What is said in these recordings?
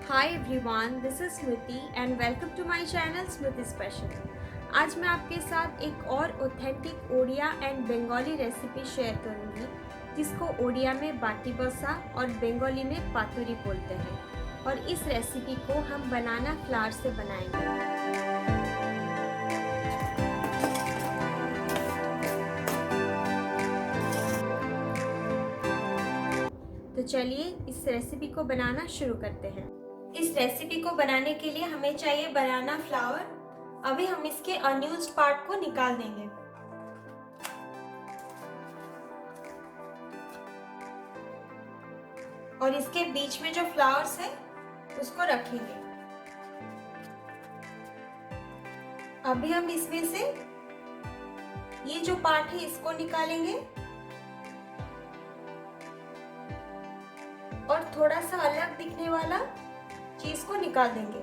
Hi everyone, this is Smriti and welcome to my channel Smriti Special। आज मैं आपके साथ एक और authentic Odia and Bengali recipe share करूंगी जिसको ओडिया में बाटी बसा और बंगाली में पातुरी बोलते हैं और इस रेसिपी को हम बनाना फ्लावर से बनाएंगे। तो चलिए इस रेसिपी को बनाना शुरू करते हैं। इस रेसिपी को बनाने के लिए हमें चाहिए बनाना फ्लावर। अभी हम इसके अनयूज्ड पार्ट को निकाल देंगे। और इसके बीच में जो फ्लावर्स है उसको रखेंगे। अभी हम इसमें से ये जो पार्ट है इसको निकालेंगे और थोड़ा सा अलग दिखने वाला चीज को निकाल देंगे।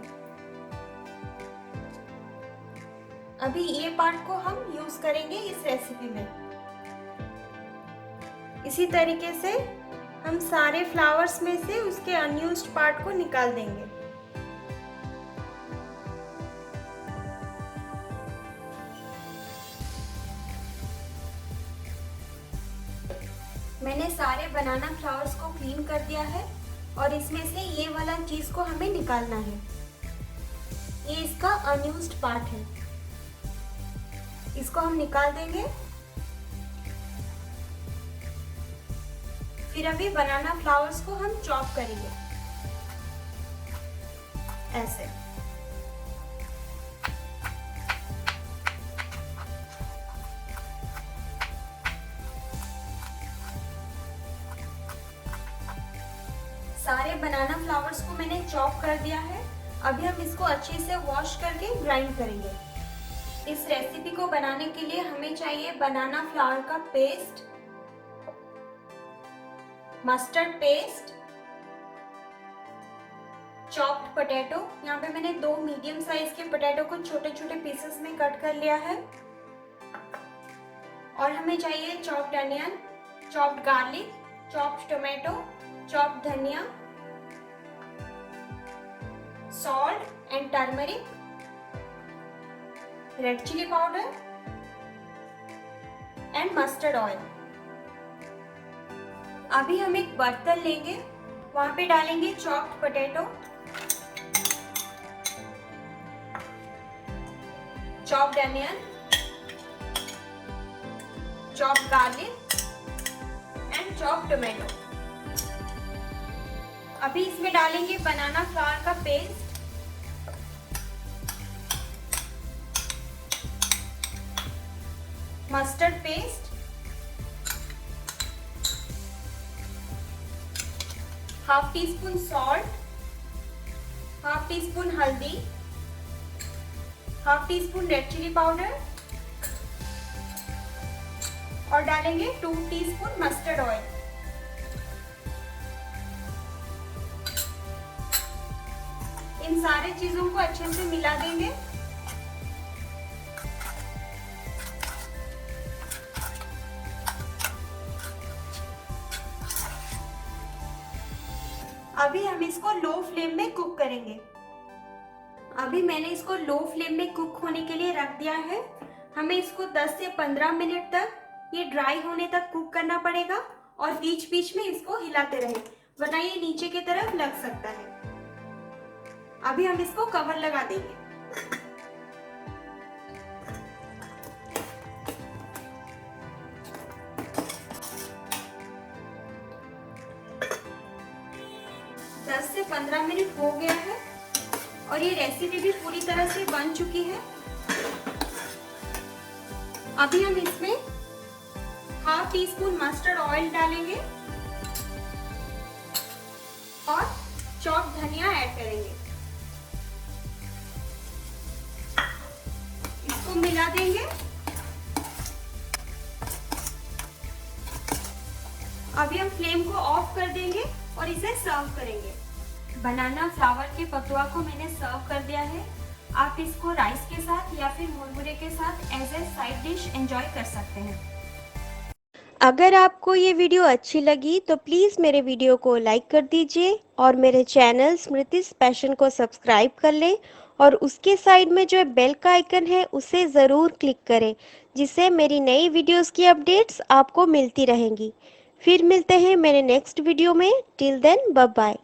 अभी ये पार्ट को हम यूज करेंगे इस रेसिपी में। इसी तरीके से हम सारे फ्लावर्स में से उसके अनयूज्ड पार्ट को निकाल देंगे। मैंने सारे बनाना फ्लावर्स को क्लीन कर दिया है और इसमें से ये वाला चीज को हमें निकालना है। ये इसका अनयूज्ड पार्ट है, इसको हम निकाल देंगे। फिर अभी बनाना फ्लावर्स को हम चॉप करेंगे ऐसे। सारे बनाना फ्लावर्स को मैंने चॉप कर दिया है। अभी हम इसको अच्छे से वॉश करके ग्राइंड करेंगे। इस रेसिपी को बनाने के लिए हमें चाहिए बनाना फ्लावर का paste, mustard paste, chopped potato. यहाँ पे मैंने 2 मीडियम साइज के पोटैटो को छोटे छोटे पीसेस में कट कर लिया है। और हमें चाहिए chopped onion, chopped garlic, chopped tomato, chopped धनिया, salt and turmeric, red chilli powder and mustard oil. अभी हम एक बर्तन लेंगे, वहां पे डालेंगे chopped potato, chopped onion, chopped garlic and chopped tomato. अभी इसमें डालेंगे बनाना फ्लावर का paste, mustard paste, half teaspoon salt, half teaspoon हल्दी, half teaspoon red chilli powder और डालेंगे 2 टीस्पून मस्टर्ड ऑयल। इन सारे चीजों को अच्छे से मिला देंगे। अभी हम इसको लो फ्लेम में कुक करेंगे। अभी मैंने इसको लो फ्लेम में कुक होने के लिए रख दिया है। हमें इसको 10 से 15 मिनट तक ये ड्राई होने तक कुक करना पड़ेगा और बीच बीच में इसको हिलाते रहें, वरना ये नीचे की तरफ लग सकता है। अभी हम इसको कवर लगा देंगे। दस से 15 मिनट हो गया है और ये रेसिपी भी पूरी तरह से बन चुकी है। अभी हम इसमें half tea spoon mustard oil डालेंगे और चॉप्ड धनिया ऐड करेंगे। इसको मिला देंगे। अभी हम फ्लेम को ऑफ कर देंगे और इसे सर्व करेंगे। बनाना फ्लावर के पतुआ को मैंने सर्व कर दिया है। आप इसको राइस के साथ या फिर मुरमुरे के साथ as a side dish enjoy कर सकते हैं। अगर आपको ये वीडियो अच्छी लगी तो प्लीज़ मेरे वीडियो को लाइक कर दीजिए और मेरे चैनल स्मृतिस पैशन को सब्सक्राइब कर लें और उसके साइड में जो बेल का आइकन है उसे ज़रूर क्लिक करें, जिससे मेरी नई वीडियोस की अपडेट्स आपको मिलती रहेंगी। फिर मिलते हैं मेरे नेक्स्ट वीडियो में। Till then bye bye.